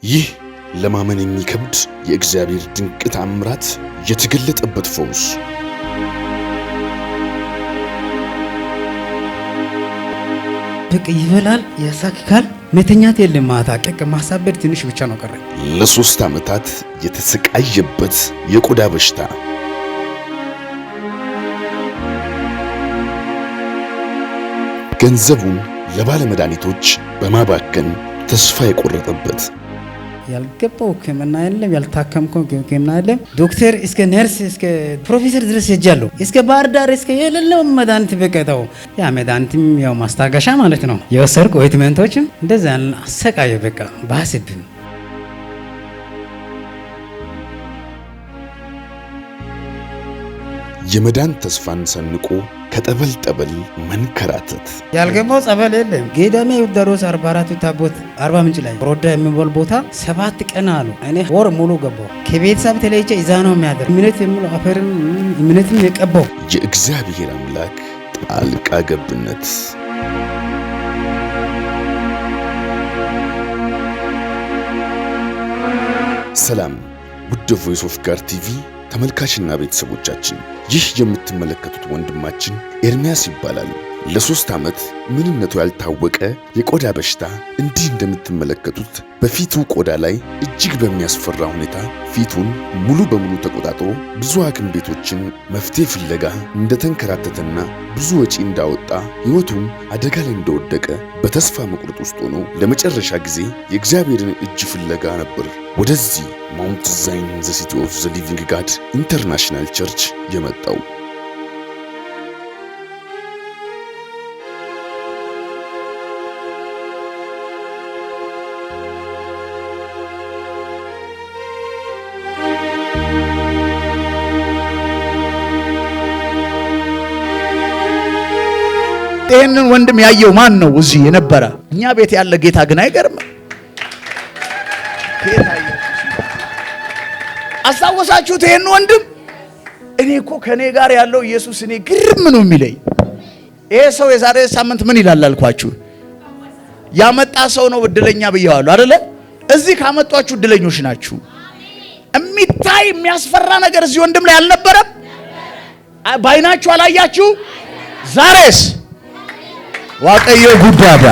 ይህ ለማመን የሚከብድ የእግዚአብሔር ድንቅ ተአምራት የተገለጠበት ፈውስ በቃ ይበላል፣ ያሳክካል፣ መተኛት የለም። ማታ ቀቅ ማሳበድ ትንሽ ብቻ ነው ቀረ። ለ3 ዓመታት የተሰቃየበት የቆዳ በሽታ ገንዘቡን ለባለመድኃኒቶች በማባከን ተስፋ የቆረጠበት ያልገባው ሕክምና የለም፣ ያልታከምከው ሕክምና የለም። ዶክተር እስከ ነርስ እስከ ፕሮፌሰር ድረስ ሄጃለሁ። እስከ ባህር ዳር እስከ የሌለው መድኃኒት በቀጠው ያ መድኃኒትም ያው ማስታገሻ ማለት ነው። የወሰድኩ ኦይንትመንቶችም እንደዛ አሰቃየ። በቃ ባስብኝ የመዳን ተስፋን ሰንቆ ከጠበል ጠበል መንከራተት ያልገባው ጸበል የለም። ገዳሜ ዮርዳኖስ 44 ታቦት 40 ምንጭ ላይ ሮዳ የሚባል ቦታ 7 ቀን አሉ። እኔ ወር ሙሉ ገባው። ከቤተሰብ ተለይቼ እዛ ነው የሚያደር እምነት የሚለው አፈርም እምነትም የቀባው የእግዚአብሔር አምላክ ጣልቃ ገብነት ሰላም ውድ ቮይስ ኦፍ ጋድ ቲቪ ተመልካችና ቤተሰቦቻችን፣ ይህ የምትመለከቱት ወንድማችን ኤርሚያስ ይባላል። ለ3 ዓመት ምንነቱ ያልታወቀ የቆዳ በሽታ እንዲህ እንደምትመለከቱት በፊቱ ቆዳ ላይ እጅግ በሚያስፈራ ሁኔታ ፊቱን ሙሉ በሙሉ ተቆጣጥሮ ብዙ ሐኪም ቤቶችን መፍትሄ ፍለጋ እንደተንከራተተና ብዙ ወጪ እንዳወጣ ሕይወቱም አደጋ ላይ እንደወደቀ በተስፋ መቁረጥ ውስጥ ሆኖ ለመጨረሻ ጊዜ የእግዚአብሔርን እጅ ፍለጋ ነበር ወደዚህ ማውንት ዛይን ዘ ሲቲ ኦፍ ዘ ሊቪንግ ጋድ ኢንተርናሽናል ቸርች የመጣው። ይህንን ወንድም ያየው ማን ነው? እዚህ የነበረ እኛ ቤት ያለ ጌታ ግን አይገርም። አስታወሳችሁት? ይህን ወንድም እኔ እኮ ከኔ ጋር ያለው ኢየሱስ እኔ ግርም ነው የሚለኝ። ይሄ ሰው የዛሬ ሳምንት ምን ይላል አልኳችሁ? ያመጣ ሰው ነው እድለኛ ብየዋለሁ አይደለ? እዚህ ካመጧችሁ እድለኞች ናችሁ። የሚታይ የሚያስፈራ ነገር እዚህ ወንድም ላይ አልነበረም? ባይናችሁ አላያችሁ? ዛሬስ ዋቀየ ጉዳዳ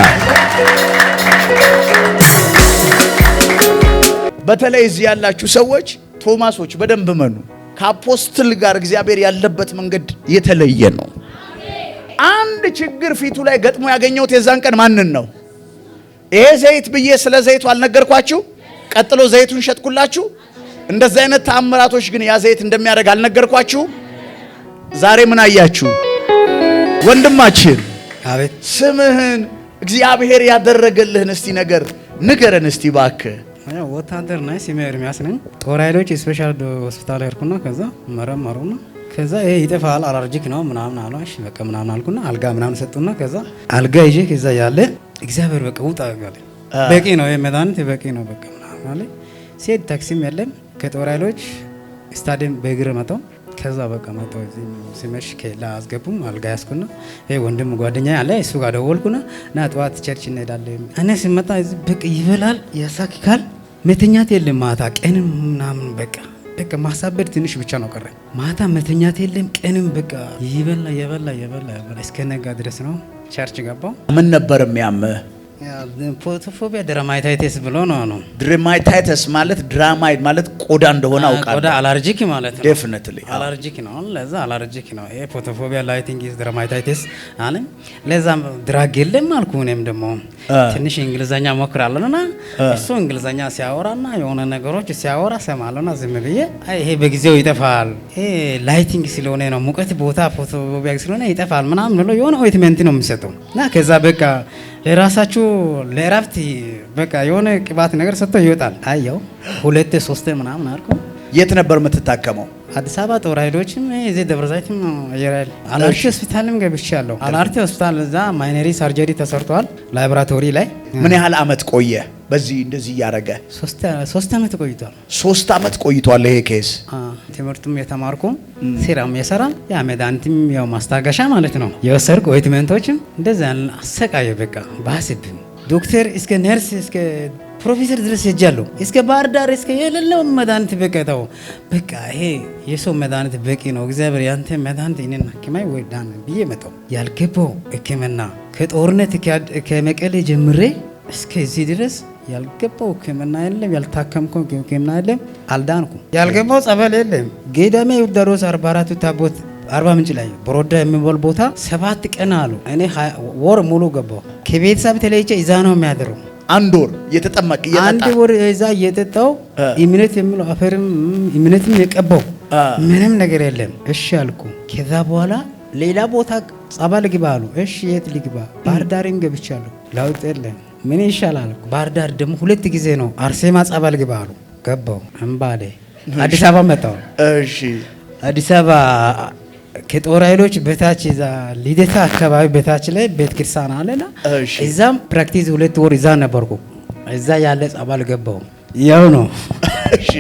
በተለይ እዚህ ያላችሁ ሰዎች ቶማሶች በደንብ መኑ። ከአፖስትል ጋር እግዚአብሔር ያለበት መንገድ የተለየ ነው። አንድ ችግር ፊቱ ላይ ገጥሞ ያገኘሁት የዛን ቀን ማንን ነው? ይሄ ዘይት ብዬ ስለ ዘይቱ አልነገርኳችሁ? ቀጥሎ ዘይቱን ሸጥኩላችሁ። እንደዚህ አይነት ተአምራቶች ግን ያ ዘይት እንደሚያደርግ አልነገርኳችሁ? ዛሬ ምን አያችሁ? ወንድማችን አቤት፣ ስምህን እግዚአብሔር ያደረገልህን እስቲ ነገር ንገረን እስቲ እባክህ። ወታደር ነኝ፣ ስሜ ኤርሚያስ ነኝ። ጦር ኃይሎች ስፔሻል ሆስፒታል ሄድኩና ከዛ መረመሩና ከዛ ይሄ ይጠፋል አለርጂክ ነው ምናምን አሉ። እሺ በቃ ምናምን አልኩና አልጋ ምናምን ሰጡና ከዛ አልጋ ይዤ ከዛ ያለ እግዚአብሔር በቃ ውጣ ያለ በቂ ነው፣ ይሄ መድኃኒት በቂ ነው በቃ ምናምን አለ። ሲሄድ ታክሲም የለም። ከጦር ኃይሎች ስታዲየም በእግር መጣሁ። ከዛ በቃ መጣሁ። እዚህ ሲመሽ ከላ አስገቡም አልጋ ያስኩና ይሄ ወንድም ጓደኛዬ አለ፣ እሱ ጋር ደወልኩና ና ጠዋት ቸርች እንሄዳለን። እኔ ሲመጣ እዚህ በቃ ይበላል፣ ያሳክካል፣ መተኛት የለም። ማታ ቀንም ምናምን በቃ ማሳበድ ትንሽ ብቻ ነው ቀረ። ማታ መተኛት የለም፣ ቀንም በቃ ይበላ እስከ ነጋ ድረስ ነው። ቸርች ገባው። ምን ነበር የሚያምህ? ፎቶፎቢያ ድራማይታይተስ ብሎ ነው። ድራማይታይተስ ማለት ድራማይት ማለት ቆዳ እንደሆነ አውቃለሁ። ቆዳ አለርጂክ ማለት ነው። ዴፊኒትሊ አለርጂክ ነው። ለዛ አለርጂክ ነው። ይሄ ፎቶፎቢያ ላይቲንግ ኢዝ ድራማይታይተስ አለ። ለዛ ድራግ የለም አልኩ። እኔም ደግሞ ትንሽ እንግሊዘኛ ሞክራለሁና እሱ እንግሊዘኛ ሲያወራና የሆነ ነገሮች ሲያወራ ሰማለሁና ዝም ብዬ ይሄ በጊዜው ይጠፋል፣ ይሄ ላይቲንግ ስለሆነ ነው፣ ሙቀት ቦታ ፎቶፎቢያ ስለሆነ ይጠፋል ምናምን ብሎ የሆነ ኦይንትመንት ነው የሚሰጠው እና ከዛ በቃ ለራሳችሁ ለራፍት በቃ የሆነ ቅባት ነገር ሰጥቶ ይወጣል። አየው 2 3 ምናምን አልኩ። የት ነበር የምትታከመው? አዲስ አበባ ጦር ኃይሎችም እዚህ ደብረ ዘይትም አየራል አላርቲ ሆስፒታልም ገብቻለሁ። አላርቲ ሆስፒታል እዛ ማይነሪ ሰርጀሪ ተሰርቷል ላቦራቶሪ ላይ። ምን ያህል አመት ቆየ በዚህ እንደዚህ ያረገ? 3 አመት ቆይቷል። 3 አመት ቆይቷል ይሄ ኬስ። ትምህርቱም የተማርኩ ሲራም የሰራ ያ መድኃኒትም ያው ማስታገሻ ማለት ነው። የወሰድኩ ኦይንትመንቶችም እንደዛ አሰቃየ። በቃ ባስብኝ ዶክተር እስከ ነርስ እስከ ፕሮፌሰር ድረስ ሄጃለሁ። እስከ ባህር ዳር እስከ የሌለው መድኃኒት በቃ ተው በቃ ይሄ የሰው መድኃኒት በቂ ነው። እግዚአብሔር ያንተ መድኃኒት እኔን ሐኪማይ ወይ ዳን ብዬ መጣሁ። ያልገባው ሕክምና ከጦርነት ከመቀሌ ጀምሬ እስከዚህ ድረስ ያልገባው ሕክምና የለም። ያልታከምከው ሕክምና የለም። አልዳንኩም። ያልገባው ጸበል የለም። ገዳሜ ዮርዳኖስ 44 ታቦት አርባ ምንጭ ላይ በሮዳ የሚባል ቦታ 7 ቀን አሉ። እኔ ወር ሙሉ ገባው። ከቤተሰብ ተለይቼ እዛ ነው የሚያድረው። አንድ ወር እየተጠመቅ እየጠጣ አንድ ወር እዛ እየጠጣው እምነት የሚለው አፈርም እምነትም የቀባው ምንም ነገር የለም። እሺ አልኩ። ከዛ በኋላ ሌላ ቦታ ጸበል ግባ አሉ። እሺ የት ልግባ? ባህር ዳርም ገብቻለሁ። ለውጥ የለም። ምን ይሻላል? ባህር ዳር ደግሞ 2 ጊዜ ነው አርሴማ ጸበል ግባ አሉ። ገባው። እምባሌ አዲስ አበባ መጣሁ። እሺ አዲስ አበባ ከጦር ኃይሎች በታች እዛ ልደታ አካባቢ በታች ላይ ቤተ ክርስቲያን አለና እዛም ፕራክቲስ 2 ወር እዛ ነበርኩ። እዛ ያለ ጸበል ገባው። ያው ነው። እሺ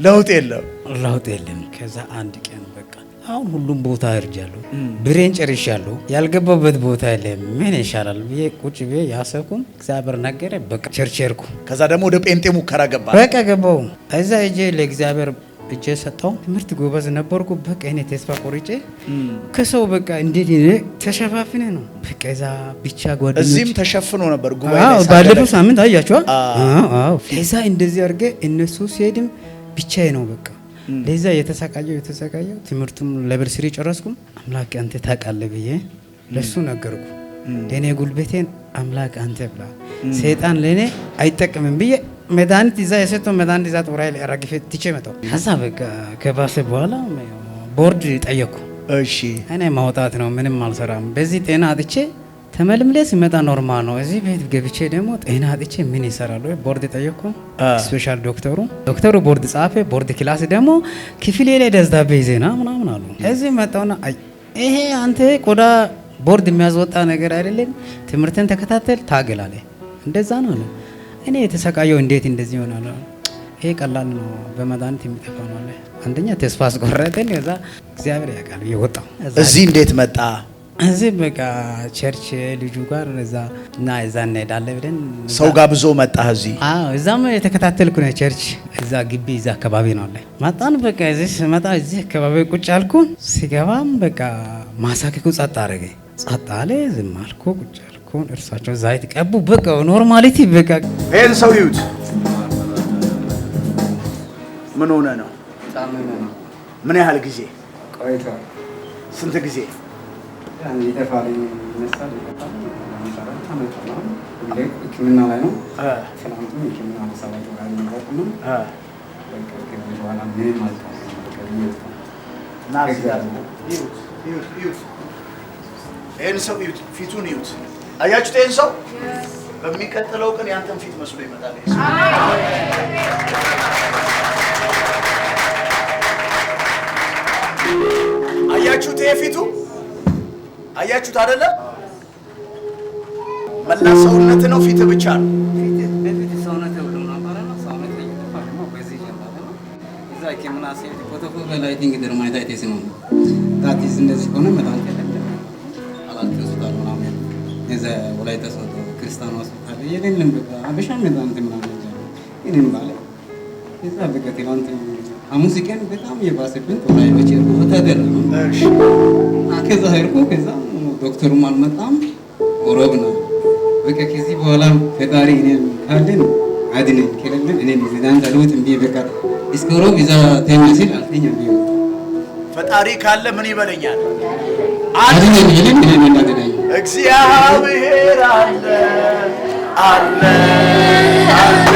ለውጥ የለም። ለውጥ የለም። ከዛ አንድ ቀን በቃ አሁን ሁሉም ቦታ እርጃለሁ፣ ብሬን ጨርሻለሁ፣ ያልገባበት ቦታ የለም። ምን ይሻላል ብዬ ቁጭ ብዬ ያሰብኩኝ እግዚአብሔር ነገረ። በቃ ቸርቸርኩ። ከዛ ደግሞ ወደ ጴንጤ ሙከራ ገባ። በቃ ገባው። እዛ እጄ ለእግዚአብሔር እጄ ሰጠው። ትምህርት ጎበዝ ነበርኩ። በቃ እኔ ተስፋ ቆርጬ ከሰው በቃ እንዴት ተሸፋፍነ ነው በቃ እዛ ብቻ ጓደኞች እዚህም ተሸፍኖ ነበር ጉባኤ ላይ ባለፈው ሳምንት አያችኋ። አዎ ለዛ እንደዚህ አድርገ እነሱ ሲሄድም ብቻዬ ነው በቃ ለዛ የተሰቃየው ትምህርቱም ለብል 3 ጨረስኩም። አምላክ አንተ ታውቃለህ ብዬ ለሱ ነገርኩ። ለኔ ጉልበቴን አምላክ አንተ ብላ ሰይጣን ለኔ አይጠቅምም ብዬ መድኃኒት ይዛ የሰጠው መድኃኒት ይዛ ጦር ኃይል አራግፌ ትቼ መጣሁ። ከዛ በቃ ከባሰ በኋላ ቦርድ ጠየቅኩ። እሺ እኔ ማውጣት ነው ምንም አልሰራም። በዚህ ጤና አጥቼ ተመልምሌ ሲመጣ ኖርማል ነው። እዚህ ቤት ገብቼ ደግሞ ጤና አጥቼ ምን ይሰራል? ቦርድ ጠየቅኩ። ስፔሻል ዶክተሩ ቦርድ ጻፈ። ቦርድ ክላስ ደግሞ ክፍሌ ላይ ደብዳቤ ዜና ምናምን አሉ። እዚህ መጣውና ይሄ አንተ ቆዳ ቦርድ የሚያስወጣ ነገር አይደለም፣ ትምህርትን ተከታተል ታገላለ። እንደዛ ነው አለ። እኔ የተሰቃየው እንዴት እንደዚህ ይሆናል? ይሄ ቀላል ነው፣ በመድኃኒት የሚጠፋ ነው አለ። አንደኛ ተስፋ አስቆረጠኝ። ከዛ እግዚአብሔር ያውቃል የወጣው። እዚህ እንዴት መጣ? እዚህ በቃ ቸርች ልጁ ጋር እዛ እንሄዳለን ብለን ሰው ጋብዞ መጣ እዚህ። አዎ እዛም የተከታተልኩ ነው። ቸርች እዛ ግቢ እዛ አካባቢ ነው አለ። መጣን በቃ እዚህ ስመጣ እዚህ አካባቢ ቁጭ አልኩ። ሲገባም በቃ ማሳከኩ ጸጥ አደረገ። ጸጥ አለ። ዝም አልኩ ቁጭ አልኩ። እርሳቸው ዛይት ቀቡ። በቃ ኖርማሊቲ በቃ ይሄን ሰው ይዩት። ምን ሆነ ነው? ምን ያህል ጊዜ ቆይቷል? ስንት ጊዜ? ሕክምና ላይ ነው። ትናንትም ሕክምና መሳባት ነው። ይህን ሰው ይዩት፣ ፊቱን ይዩት። አያችሁት? ይህን ሰው በሚቀጥለው ቀን ያንተን ፊት መስሎ ይመጣል። አያችሁት? ይሄ ፊቱ አያችሁት አይደለ? መላ ሰውነት ነው፣ ፊት ብቻ ነው። ሐሙስ ቀን በጣም የባሰብን ጦራይሎች ተደረገ። ከዛ ሄድኩ። ከዛ ዶክተሩም አልመጣም። ሮብ ነው በቃ ከዚህ በኋላ ፈጣሪ እኔን ካለን አድነኝ ከሌለን እኔን ዝናን ዳሉት እንዴ በቃ እስከ ሮብ ይዛ ተኛ ሲል አልተኛም። ቢሆን ፈጣሪ ካለ ምን ይበለኛል? አድነኝ ይልን እኔን እንዳደረኝ እግዚአብሔር አለ አለ አለ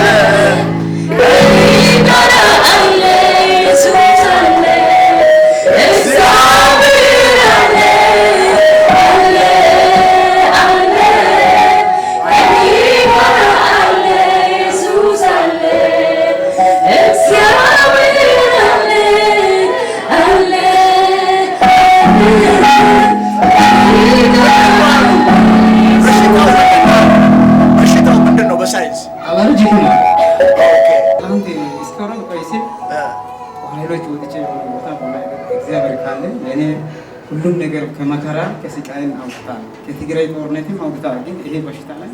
ሁሉም ነገር ከመከራ ከስቃይም አውጥታ ከትግራይ ጦርነትም አውጥታ ግን ይሄ በሽታ ላይ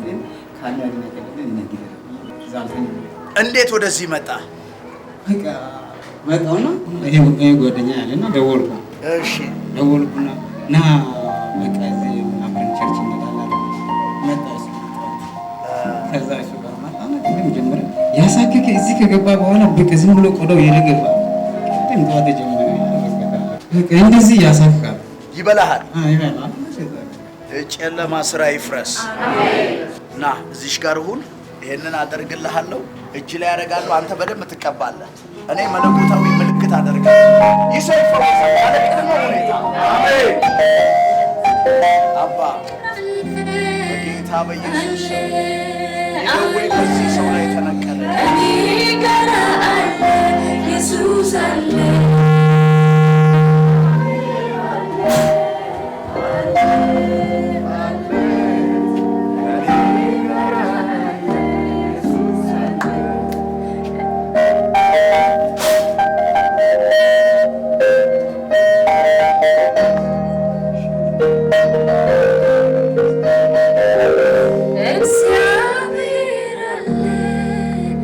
ካለ ነገር ለነገር ዛልተኝ እንዴት ወደዚህ መጣ? በቃ መጣውና ይሄ ጓደኛ ያለና ደወልኩ። እሺ ደወልኩና ና በቃ እዚህ አብረን ቸርች እንሄዳለን። መጣስ ከዛ እሱ ጋር ማጣና መጀመሪያ ያሳከከ እዚህ ከገባ በኋላ በቃ ዝም ብሎ ቆዳው የለገባ እንኳን ተጀመረ። በቃ እንደዚህ ያሳካል፣ ይበላሃል። ይበላል። ጨለማ ስራ ይፍረስ። አሜን። ና እዚሽ ጋር ሁን። ይሄንን አደርግልሃለሁ፣ እጅ ላይ ያደርጋለሁ። አንተ በደንብ ትቀባለህ። እኔ መለኮታዊ ምልክት አደርጋለሁ። ይሰይፈው አለቀነ ሁኔታ። አሜን። አባ በጌታ በኢየሱስ ይደውይ በዚህ ሰው ላይ ተነቀለ። ኢየሱስ አለ።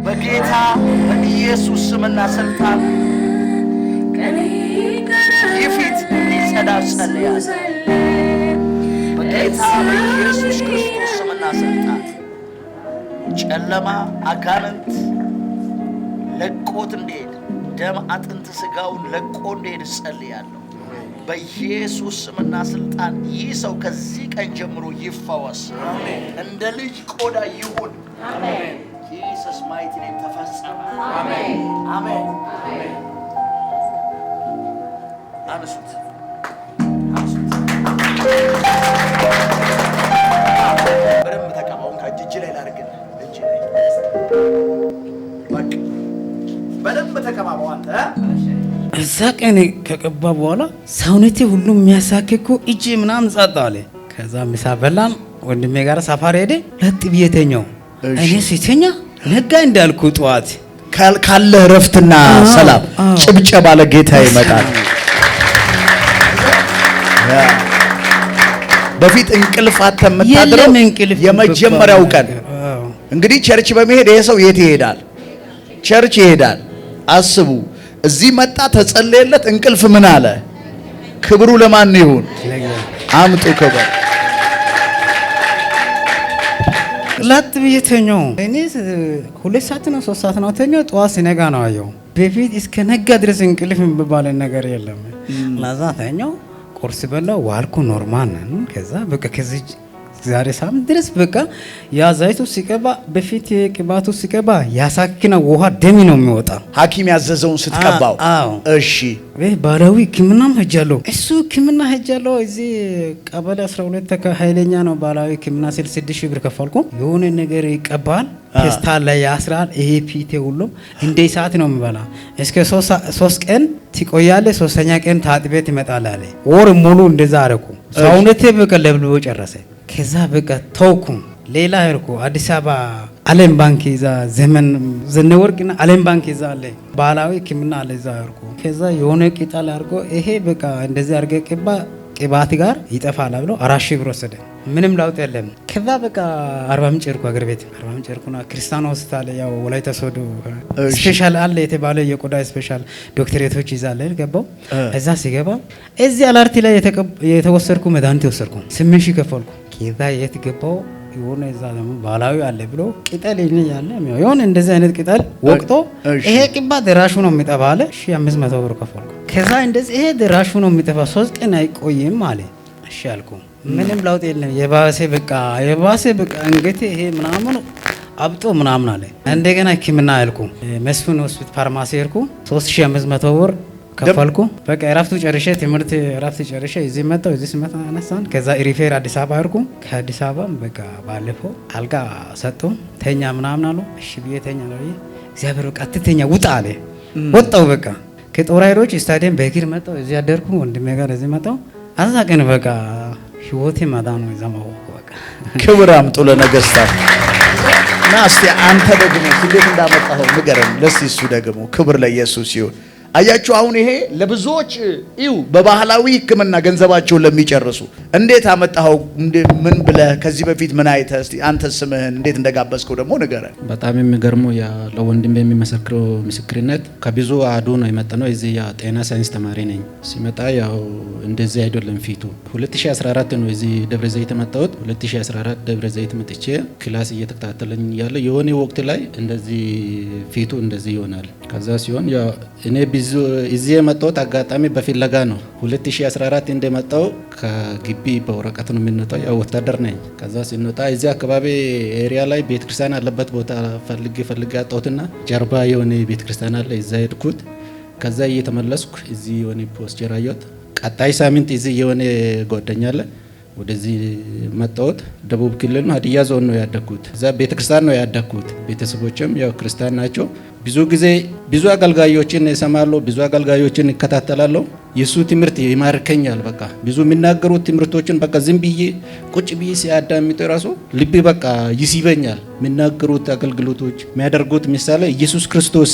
በጌታ በኢየሱስ ስምና ስልጣን ይፊት ሊጸዳ ጸልያለሁ። በጌታ በኢየሱስ ክርስቶስ ስምና ስልጣን ጨለማ አጋንንት ለቆት እንዲሄድ ደም አጥንት ስጋውን ለቆ እንዲሄድ ጸልያለሁ። በኢየሱስ ስምና ስልጣን ይህ ሰው ከዚህ ቀን ጀምሮ ይፈወስ። እንደ ልጅ ቆዳ ይሁን። አሜን። ኢየሱስ ማይቲ ኔም ተፈጸመ። አሜን አሜን አሜን። አንሱት አንሱት። በደንብ ተቀባውን። ከእጅ ላይ ላድርግልህ። እጅ ላይ በቃ በደንብ ተቀባው አንተ። እዛ ቀን ከቀባ በኋላ ሰውነቴ ሁሉም የሚያሳክኩ እጄ ምናምን ጸጥ አለ። ከዛ ምሳ በላን። ወንድሜ ጋር ሰፋር ሄደ። ለጥ ብዬ ተኛው። እኔ ሲተኛ ነጋ እንዳልኩ ጠዋት ካለ ረፍትና ሰላም ጭብጨባ ለጌታ ይመጣል። በፊት እንቅልፍ አተምታድረው የመጀመሪያው ቀን እንግዲህ ቸርች በመሄድ ይሄ ሰው የት ይሄዳል? ቸርች ይሄዳል። አስቡ። እዚህ መጣ፣ ተጸለየለት፣ እንቅልፍ ምን አለ? ክብሩ ለማን ይሁን? አምጡ ክብር። ላት ብዬ ተኛው። እኔ 2 ሰዓት ነው 3 ሰዓት ነው ተኛው። ጠዋት ሲነጋ ነው አየው። በፊት እስከ ነጋ ድረስ እንቅልፍ የሚባል ነገር የለም። ለዛ ተኛው። ቁርስ በላው፣ ዋልኩ። ኖርማል ነው። ከዛ በቃ ከዚህ ዛሬ ሳምንት ድረስ በቃ ያ ዘይቱ ሲቀባ በፊት ቅባቱ ሲቀባ ያሳክና ውሃ ደም ነው የሚወጣ። ሐኪም ያዘዘውን ስትቀባው። እሺ ባህላዊ ሕክምናም ሄጃለሁ። እሱ ሕክምና ሄጃለሁ። እዚህ ቀበሌ 12 ኃይለኛ ነው ባህላዊ ሕክምና ስል 6000 ብር ከፈልኩ። የሆነ ነገር ይቀባል፣ ፌስታል ላይ ያስራል። ይሄ ፊቴ ሁሉ እንደ ሰዓት ነው የሚበላ። እስከ 3 ቀን ትቆያለ፣ 3ኛ ቀን ታጥቤ ትመጣለህ አለ። ወር ሙሉ እንደዛ አደረኩ። ሰውነቴ በቃ ለብልቦ ጨረሰ። ከዛ በቃ ተውኩ። ሌላ ሄድኩ አዲስ አበባ ዓለም ባንክ ይዛ ዘመን ዘነወርቅና ዓለም ባንክ ይዛ አለ ባህላዊ ሕክምና አለ። እዛ ሄድኩ። ከዛ የሆነ ቅጠል አድርጎ ይሄ በቃ እንደዚህ አድርገ ቅባት ጋር ይጠፋል ብሎ 4000 ብር ወሰደ። ምንም ለውጥ የለም። ከዛ በቃ 40 ምንጭ ሄድኩ አገር ቤት 40 ምንጭ ሄድኩና ክርስቲያን ሆስፒታል ያው ወላይታ ሶዶ ስፔሻል አለ የተባለ የቆዳ ስፔሻል ዶክተሬቶች ይዛለ ገባው። እዛ ሲገባ እዚህ አላርቲ ላይ የተወሰድኩ መድኃኒት ወሰድኩ 8000 ከፈልኩ። ከዛ የት ገባው የሆነ እዛ ደግሞ ባህላዊ አለ ብሎ ቅጠል ያለ የሆነ እንደዚህ አይነት ቅጠል ወቅቶ ይሄ ቅባት ደራሹ ነው የሚጠፋ አለ። 1500 ብር ከፈልኩ። ከዛ እንደዚህ ይሄ ደራሹ ነው የሚጠፋ 3 ቀን አይቆይም አለ። እሺ አልኩ። ምንም ለውጥ የለም። የባሰ በቃ እንግዲህ ይሄ ምናምን አብጦ ምናምን አለ። እንደገና ሕክምና አልኩ። መስፍን ሆስፒታል ፋርማሲ ሄድኩ 3500 ብር ከፈልኩ። በቃ እረፍቱ ጨርሼ ትምህርት እረፍት ጨርሼ እዚህ መጣሁ። እዚህ ስመጣ አነሳን። ከዛ ሪፌር አዲስ አበባ ሄድኩ። ከአዲስ አበባ በቃ ባለፈው አልጋ ሰጡ ተኛ ምናምን አሉ። እሺ ብዬ ተኛ ነው። እግዚአብሔር በቃ አትተኛ ውጣ አለ። ወጣሁ። በቃ ከጦር ኃይሎች ስታዲየም በእግር መጣሁ። እዚህ አደርኩ። ወንድሜ ጋር እዚህ መጣሁ። አዛ ቀን በቃ ህይወቴ ማዳኑ ይዘማው በቃ ክብር አምጡ ለነገስታት። ና እስቲ አንተ ደግሞ እንዴት እንዳመጣኸው ንገረን። ለሲ እሱ ደግሞ ክብር ለኢየሱስ ይሁን። አያችሁ አሁን ይሄ ለብዙዎች ይው በባህላዊ ሕክምና ገንዘባቸውን ለሚጨርሱ እንዴት አመጣው ምን ብለህ ከዚህ በፊት ምን አይተህ እስቲ አንተ ስምህን እንዴት እንደጋበዝከው ደግሞ ንገረን። በጣም የሚገርመው ያ ለወንድም የሚመሰክረው ምስክርነት ከብዙ አዱ ነው የመጣነው። እዚህ ያ ጤና ሳይንስ ተማሪ ነኝ። ሲመጣ ያው እንደዚህ አይደለም ፊቱ 2014 ነው እዚህ ደብረ ዘይት መጣሁት። 2014 ደብረ ዘይት መጥቼ ክላስ እየተከታተለኝ ያለ የሆነ ወቅት ላይ እንደዚህ ፊቱ እንደዚህ ይሆናል። ከዛ ሲሆን ያው እኔ ብዙ እዚህ የመጣሁት አጋጣሚ በፍለጋ ነው። 2014 እንደመጣሁ ከግቢ በወረቀት ነው የምንወጣው። ያው ወታደር ነኝ። ከዛ ሲንወጣ እዚህ አካባቢ ኤሪያ ላይ ቤተክርስቲያን አለበት ቦታ ፈልጌ አጣሁትና ጀርባ የሆነ ቤተክርስቲያን አለ እዛ ሄድኩት። ከዛ እየተመለስኩ እዚህ የሆነ ፖስቸር አየሁት። ቀጣይ ሳምንት እዚህ የሆነ ጓደኛ አለ ወደዚህ መጣሁት። ደቡብ ክልል ነው ሀዲያ ዞን ነው ያደግኩት። እዛ ቤተክርስቲያን ነው ያደግኩት። ቤተሰቦችም ያው ክርስቲያን ናቸው። ብዙ ጊዜ ብዙ አገልጋዮችን እሰማለሁ፣ ብዙ አገልጋዮችን እከታተላለሁ። የሱ ትምህርት ይማርከኛል። በቃ ብዙ የሚናገሩት ትምህርቶችን በቃ ዝም ብዬ ቁጭ ብዬ ሲያዳምጥ ራሱ ልቤ በቃ ይስበኛል። የሚናገሩት አገልግሎቶች የሚያደርጉት ምሳሌ ኢየሱስ ክርስቶስ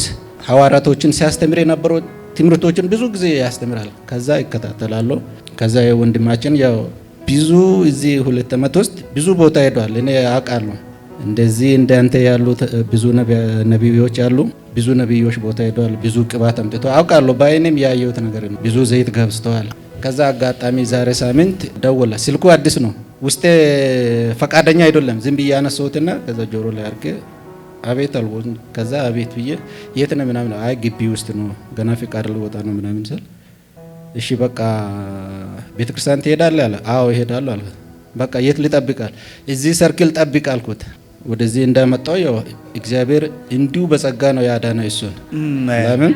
ሐዋርያቶችን ሲያስተምር የነበረው ትምህርቶችን ብዙ ጊዜ ያስተምራል። ከዛ ይከታተላለሁ። ከዛ የወንድማችን ያው ብዙ እዚህ 2 ዓመት ውስጥ ብዙ ቦታ ሄዷል። እኔ አውቃለሁ እንደዚህ እንዳንተ ያሉ ብዙ ነቢዮች አሉ። ብዙ ነቢዮች ቦታ ሄዷል። ብዙ ቅባት አምጥተው አውቃለሁ። በአይኔም ያየሁት ነገር ነው። ብዙ ዘይት ገብስተዋል። ከዛ አጋጣሚ ዛሬ ሳምንት ደወለ። ስልኩ አዲስ ነው። ውስጤ ፈቃደኛ አይደለም። ዝም ብዬ አነሳሁትና ከዛ ጆሮ ላይ አድርጌ አቤት አልኩት። ከዛ አቤት ብዬ የት ነው ምናምን፣ አይ ግቢ ውስጥ ነው ገና ፍቃድ ልወጣ ነው ምናምን ስል እሺ በቃ ቤተክርስቲያን ትሄዳለህ አለ። አዎ እሄዳለሁ አልኩት። በቃ የት ልጠብቃል? እዚህ ሰርክል ጠብቅ አልኩት። ወደዚህ እንዳመጣው ያው እግዚአብሔር እንዲሁ በጸጋ ነው ያዳነው እሱን። ለምን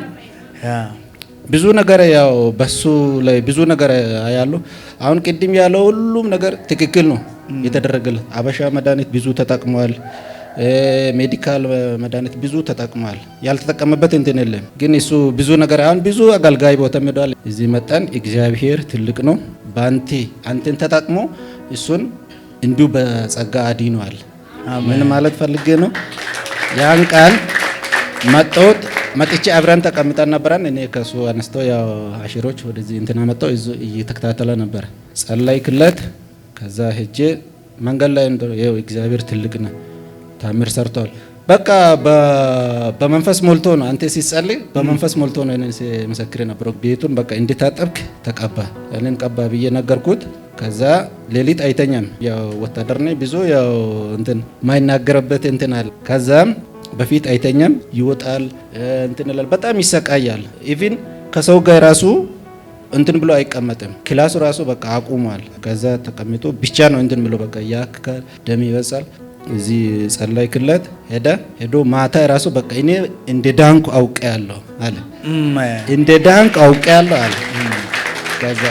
ብዙ ነገር ያው በሱ ላይ ብዙ ነገር ያለው አሁን ቅድም ያለው ሁሉም ነገር ትክክል ነው የተደረገለት። አበሻ መድኃኒት ብዙ ተጠቅሟል። ሜዲካል መድኃኒት ብዙ ተጠቅሟል። ያልተጠቀመበት እንትን የለም። ግን እሱ ብዙ ነገር አሁን ብዙ አገልጋይ ቦታ ሄዷል። እዚህ መጣን። እግዚአብሔር ትልቅ ነው። አንተን ተጠቅሞ እሱን እንዲሁ በጸጋ አድኗል። ምን ማለት ፈልጌ ነው? ያን ቃል መጥቼ አብረን ተቀምጠን ነበረን። እኔ ከሱ አነስተው ያው አሽሮች ወደዚህ እንትና መጣው እየተከታተለ ነበር። ጸለይክለት። ከዛ ሄጄ መንገድ ላይ እንደው እግዚአብሔር ትልቅ ነው ታምር ሰርቷል። በቃ በመንፈስ ሞልቶ ነው አንተ ሲጸልይ በመንፈስ ሞልቶ ነው እኔ መሰክሬ ነበር። ቤቱን በቃ እንድታጠብክ ተቀባ እኔን ቀባ ብዬ ነገርኩት። ከዛ ሌሊት አይተኛም። ያው ወታደር ነኝ። ብዙ ያው እንትን ማይናገርበት እንትን አለ። ከዛም በፊት አይተኛም፣ ይወጣል እንትን ይላል፣ በጣም ይሰቃያል። ኢቭን ከሰው ጋር ራሱ እንትን ብሎ አይቀመጥም። ክላሱ ራሱ በቃ አቁሟል። ከዛ ተቀምጦ ብቻ ነው እንትን ብሎ በቃ ያክካል፣ ደም ይበሳል። እዚህ ጸለይክለት ሄዶ ማታ ራሱ በቃ እኔ እንደ ዳንኩ አውቄያለሁ አለ። እንደ ዳንኩ አውቄያለሁ አለ። ከዛ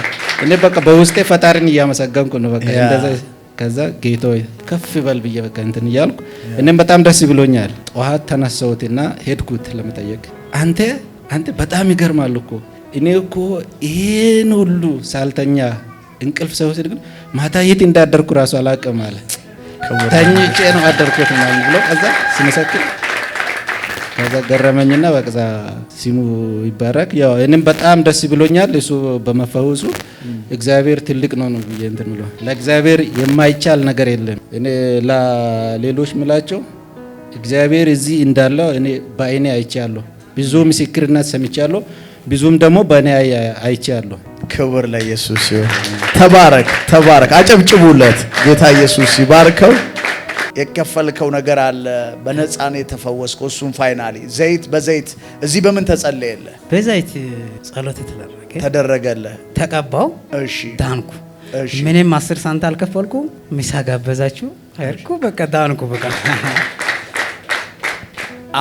እኔ በቃ በውስጤ ፈጣሪን እያመሰገንኩ ነው በቃ እንደዛ። ከዛ ጌታ ከፍ በል ብዬ በቃ እንትን እያልኩ እኔም በጣም ደስ ብሎኛል። ጠዋት ተነሳሁትና ሄድኩት ለመጠየቅ። አንተ በጣም ይገርማል እኮ እኔ እኮ ይሄን ሁሉ ሳልተኛ እንቅልፍ ሳይወስድ ግን ማታ የት እንዳደርኩ ራሱ አላውቅም አለ። ተኝቼ ነው አደርኩት ማለት ብሎ ከዛ ሲመሰክር ከዛ ገረመኝና በቃ ሲሙ ይባረክ። ያው እኔም በጣም ደስ ብሎኛል እሱ በመፈወሱ። እግዚአብሔር ትልቅ ነው ብዬ እንትን ብሎ ለእግዚአብሔር የማይቻል ነገር የለም። እኔ ለሌሎች ምላቸው እግዚአብሔር እዚህ እንዳለው እኔ በአይኔ አይቻለሁ። ብዙ ምስክርነት ሰምቻለሁ። ብዙም ደግሞ በእኔ አይቻለሁ። ክብር ለኢየሱስ ይሁን። ተባረክ። አጨብጭቡለት። ጌታ ኢየሱስ ይባርከው። የከፈልከው ነገር አለ። በነፃ ነው የተፈወስከው። እሱም ፋይናሊ በዘይት እዚህ በምን ተጸለየልህ? በዘይት ጸሎት ተደረገልህ። ተቀባው። እሺ ዳንኩ። እሺ ምንም 10 ሳንቲም አልከፈልኩ። ምሳ ጋበዛችሁ አይርኩ። በቃ ዳንኩ። በቃ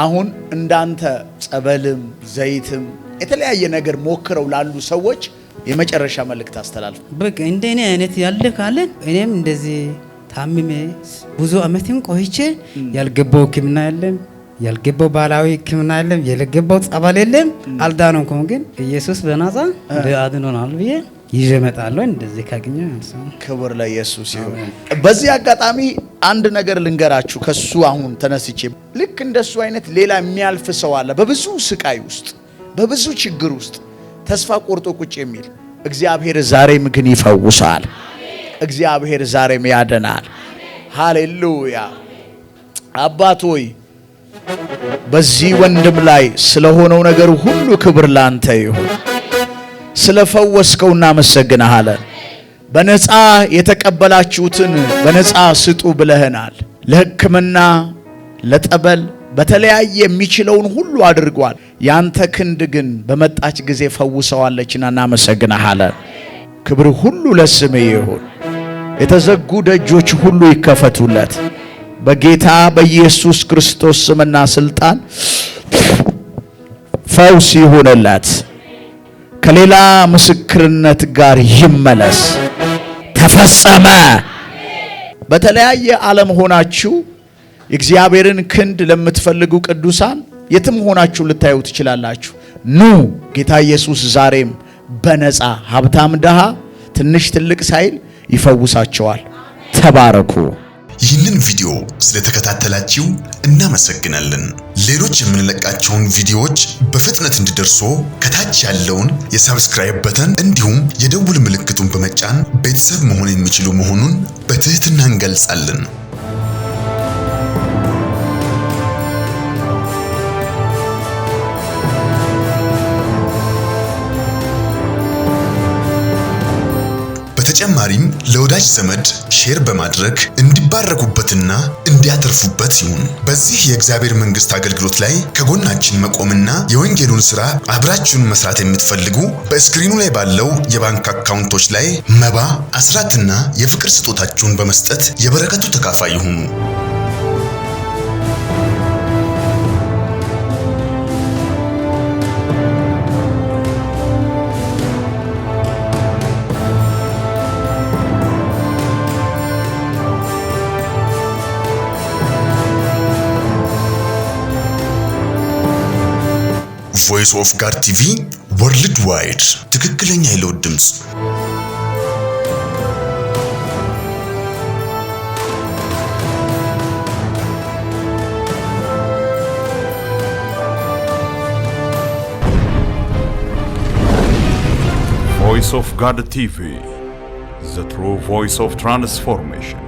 አሁን እንዳንተ ጸበልም ዘይትም የተለያየ ነገር ሞክረው ላሉ ሰዎች የመጨረሻ መልእክት አስተላልፍ። በቃ እንደኔ አይነት ያለ ካለ እኔም እንደዚህ ታምሜ ብዙ አመትም ቆይቼ ያልገባው ሕክምና የለም፣ ያልገባው ባህላዊ ሕክምና የለም፣ ያልገባው ጸበል የለም። አልዳነኩም፣ ግን ኢየሱስ በነፃ አድኖናል ብዬ ይዤ እመጣለሁ። እንደዚህ ካገኘ ክብር ለኢየሱስ ይሁን። በዚህ አጋጣሚ አንድ ነገር ልንገራችሁ። ከሱ አሁን ተነስቼ ልክ እንደሱ አይነት ሌላ የሚያልፍ ሰው አለ በብዙ ስቃይ ውስጥ በብዙ ችግር ውስጥ ተስፋ ቆርጦ ቁጭ የሚል እግዚአብሔር ዛሬም ግን ይፈውሳል። እግዚአብሔር ዛሬም ያድናል። ሃሌሉያ። አባት ሆይ በዚህ ወንድም ላይ ስለሆነው ነገር ሁሉ ክብር ላንተ ይሁን። ስለፈወስከው እናመሰግንሃለን። በነፃ የተቀበላችሁትን በነፃ ስጡ ብለህናል። ለሕክምና ለጠበል በተለያየ የሚችለውን ሁሉ አድርጓል። ያንተ ክንድ ግን በመጣች ጊዜ ፈውሰዋለችና እናመሰግንሃለን። ክብር ሁሉ ለስምህ ይሁን። የተዘጉ ደጆች ሁሉ ይከፈቱለት በጌታ በኢየሱስ ክርስቶስ ስምና ስልጣን። ፈውስ ይሁንለት። ከሌላ ምስክርነት ጋር ይመለስ። ተፈጸመ። በተለያየ ዓለም ሆናችሁ የእግዚአብሔርን ክንድ ለምትፈልጉ ቅዱሳን የትም ሆናችሁ ልታዩ ትችላላችሁ። ኑ ጌታ ኢየሱስ ዛሬም በነፃ ሀብታም ድሃ ትንሽ ትልቅ ሳይል ይፈውሳቸዋል። ተባረኩ። ይህንን ቪዲዮ ስለተከታተላችሁ እናመሰግናለን። ሌሎች የምንለቃቸውን ቪዲዮዎች በፍጥነት እንዲደርሱ ከታች ያለውን የሰብስክራይብ በተን እንዲሁም የደውል ምልክቱን በመጫን ቤተሰብ መሆን የሚችሉ መሆኑን በትህትና እንገልጻለን። በተጨማሪም ለወዳጅ ዘመድ ሼር በማድረግ እንዲባረኩበትና እንዲያተርፉበት ይሁን። በዚህ የእግዚአብሔር መንግስት አገልግሎት ላይ ከጎናችን መቆምና የወንጌሉን ሥራ አብራችሁን መስራት የምትፈልጉ በስክሪኑ ላይ ባለው የባንክ አካውንቶች ላይ መባ፣ አስራትና የፍቅር ስጦታችሁን በመስጠት የበረከቱ ተካፋይ ይሁኑ። ቮይስ ኦፍ ጋድ ቲቪ ወርልድ ዋይድ ትክክለኛ የለውጥ ድምፅ። Voice of God TV, the true voice of transformation.